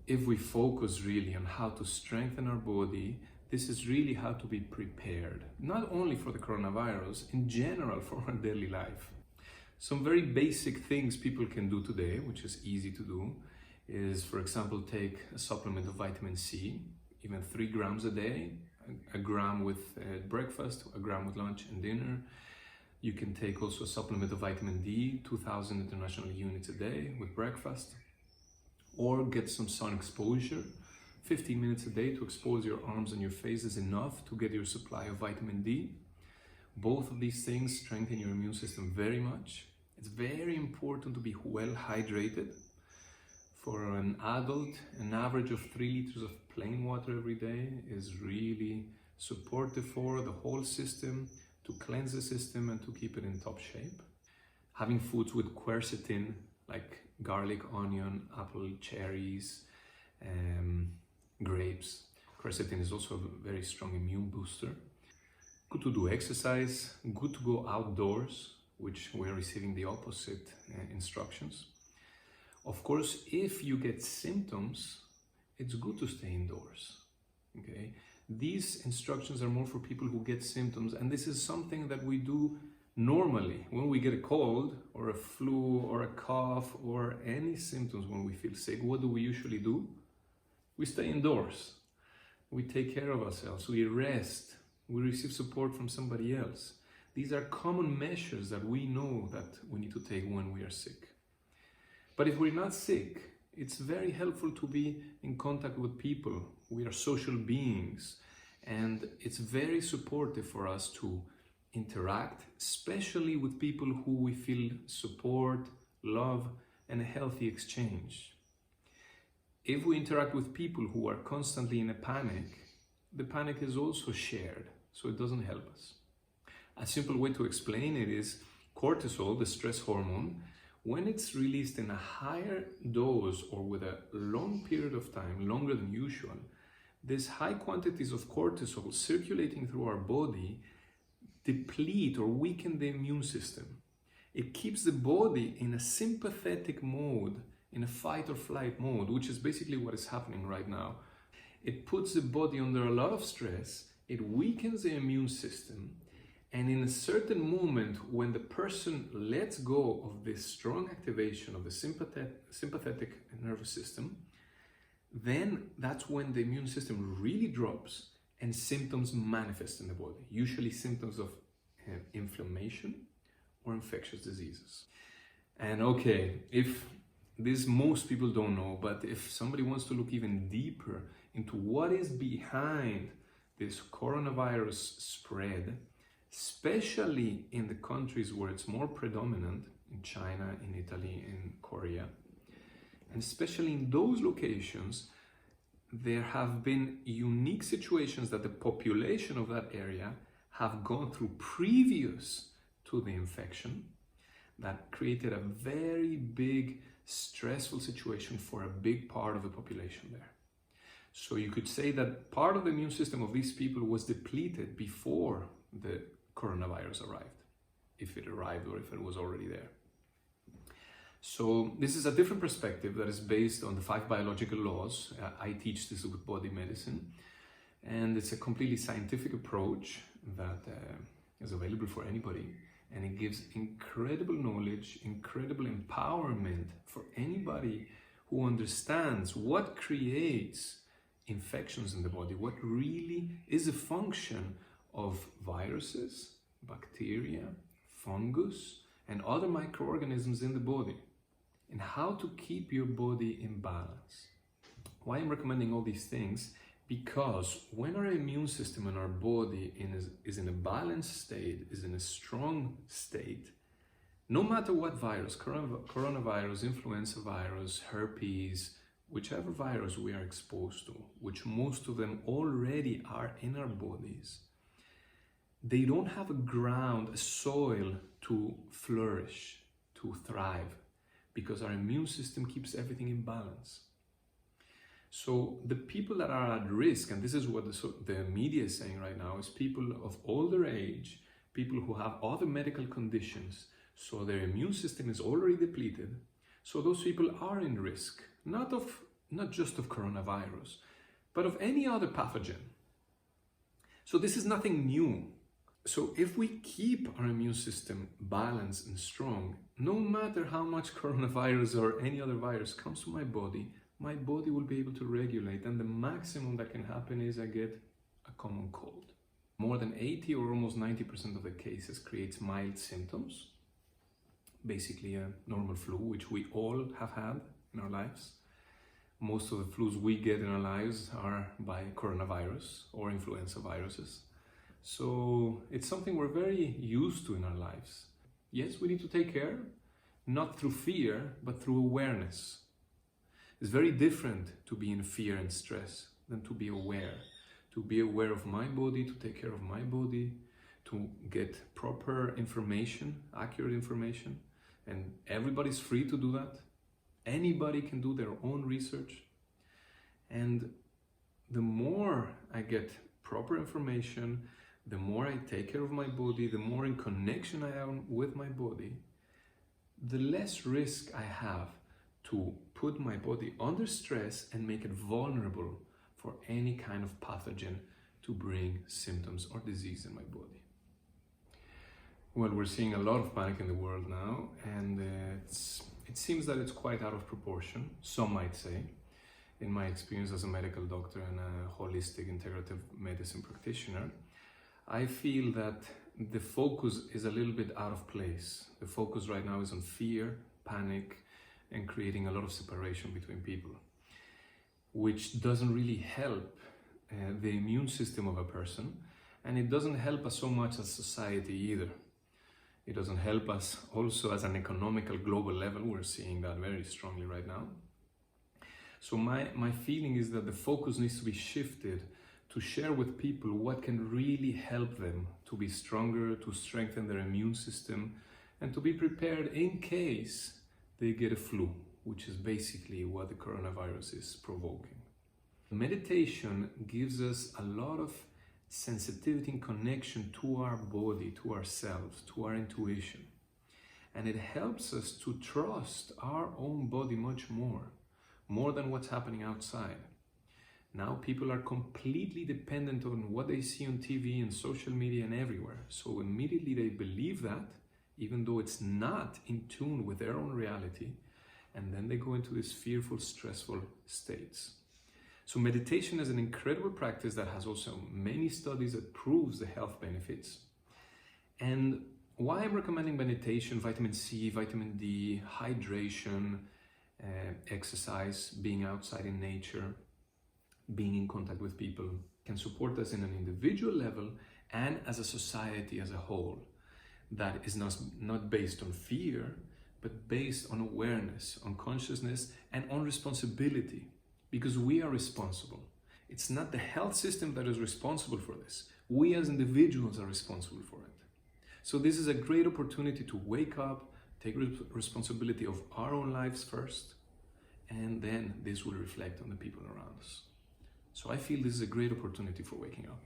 if we focus really on how to strengthen our body, this is really how to be prepared, not only for the coronavirus, in general for our daily life. Some very basic things people can do today, which is easy to do, is, for example, take a supplement of vitamin C, even 3 grams a day, a gram with breakfast, a gram with lunch and dinner. You can take also a supplement of vitamin D, 2000 international units a day with breakfast, or get some sun exposure. 15 minutes a day to expose your arms and your face is enough to get your supply of vitamin D. Both of these things strengthen your immune system very much. It's very important to be well hydrated. For an adult, an average of 3 liters of plain water every day is really supportive for the whole system, to cleanse the system and to keep it in top shape. Having foods with quercetin, like garlic, onion, apple, cherries, grapes. Quercetin is also a very strong immune booster. Good to do exercise, good to go outdoors, which we're receiving the opposite instructions. Of course, if you get symptoms, it's good to stay indoors, okay? These instructions are more for people who get symptoms, and this is something that we do normally. When we get a cold or a flu or a cough or any symptoms when we feel sick, what do we usually do? We stay indoors. We take care of ourselves, we rest, we receive support from somebody else. These are common measures that we know that we need to take when we are sick. But if we're not sick, it's very helpful to be in contact with people. We are social beings, and it's very supportive for us to interact, especially with people who we feel support, love, and a healthy exchange. If we interact with people who are constantly in a panic, the panic is also shared, so it doesn't help us. A simple way to explain it is cortisol, the stress hormone, when it's released in a higher dose or with a long period of time, longer than usual, these high quantities of cortisol circulating through our body deplete or weaken the immune system. It keeps the body in a sympathetic mode, in a fight or flight mode, which is basically what is happening right now. It puts the body under a lot of stress, it weakens the immune system, and in a certain moment when the person lets go of this strong activation of the sympathetic nervous system, then that's when the immune system really drops and symptoms manifest in the body, usually symptoms of inflammation or infectious diseases. And okay, if this most people don't know, but if somebody wants to look even deeper into what is behind this coronavirus spread, especially in the countries where it's more predominant, in China, in Italy, in Korea, and especially in those locations, there have been unique situations that the population of that area have gone through previous to the infection that created a very big stressful situation for a big part of the population there. So you could say that part of the immune system of these people was depleted before the coronavirus arrived, if it arrived or if it was already there. So this is a different perspective that is based on the 5 biological laws. I teach this with body medicine, and it's a completely scientific approach that is available for anybody, and it gives incredible knowledge, incredible empowerment for anybody who understands what creates infections in the body, what really is a function of viruses, bacteria, fungus, and other microorganisms in the body, and how to keep your body in balance. Why I'm recommending all these things? Because when our immune system and our body is in a balanced state, is in a strong state, no matter what virus, coronavirus, influenza virus, herpes, whichever virus we are exposed to, which most of them already are in our bodies, they don't have a ground, a soil to flourish, to thrive, because our immune system keeps everything in balance. So the people that are at risk, and this is what the media is saying right now, is people of older age, people who have other medical conditions, so their immune system is already depleted. So those people are in risk, not of not just of coronavirus, but of any other pathogen. So this is nothing new. So if we keep our immune system balanced and strong, no matter how much coronavirus or any other virus comes to my body will be able to regulate, and the maximum that can happen is I get a common cold. More than 80 or almost 90% of the cases creates mild symptoms, basically a normal flu, which we all have had in our lives. Most of the flus we get in our lives are by coronavirus or influenza viruses. So it's something we're very used to in our lives. Yes, we need to take care, not through fear, but through awareness. It's very different to be in fear and stress than to be aware. To be aware of my body, to take care of my body, to get proper information, accurate information. And everybody's free to do that. Anybody can do their own research. And the more I get proper information, the more I take care of my body, the more in connection I am with my body, the less risk I have to put my body under stress and make it vulnerable for any kind of pathogen to bring symptoms or disease in my body. Well, we're seeing a lot of panic in the world now, and it seems that it's quite out of proportion, some might say. In my experience as a medical doctor and a holistic integrative medicine practitioner, I feel that the focus is a little bit out of place. The focus right now is on fear, panic, and creating a lot of separation between people, which doesn't really help the immune system of a person, and it doesn't help us so much as society either. It doesn't help us also as an economical global level. We're seeing that very strongly right now. So my feeling is that the focus needs to be shifted to share with people what can really help them to be stronger, to strengthen their immune system, and to be prepared in case they get a flu, which is basically what the coronavirus is provoking. Meditation gives us a lot of sensitivity and connection to our body, to ourselves, to our intuition. And it helps us to trust our own body much more than what's happening outside. Now people are completely dependent on what they see on TV and social media and everywhere. So immediately they believe that, even though it's not in tune with their own reality, and then they go into these fearful, stressful states. So meditation is an incredible practice that has also many studies that proves the health benefits. And why I'm recommending meditation, vitamin C, vitamin D, hydration, exercise, being outside in nature, being in contact with people, can support us in an individual level and as a society as a whole that is not based on fear, but based on awareness, on consciousness, and on responsibility, because we are responsible. It's not the health system that is responsible for this. We as individuals are responsible for it. So this is a great opportunity to wake up, take responsibility of our own lives first, and then this will reflect on the people around us. So I feel this is a great opportunity for waking up.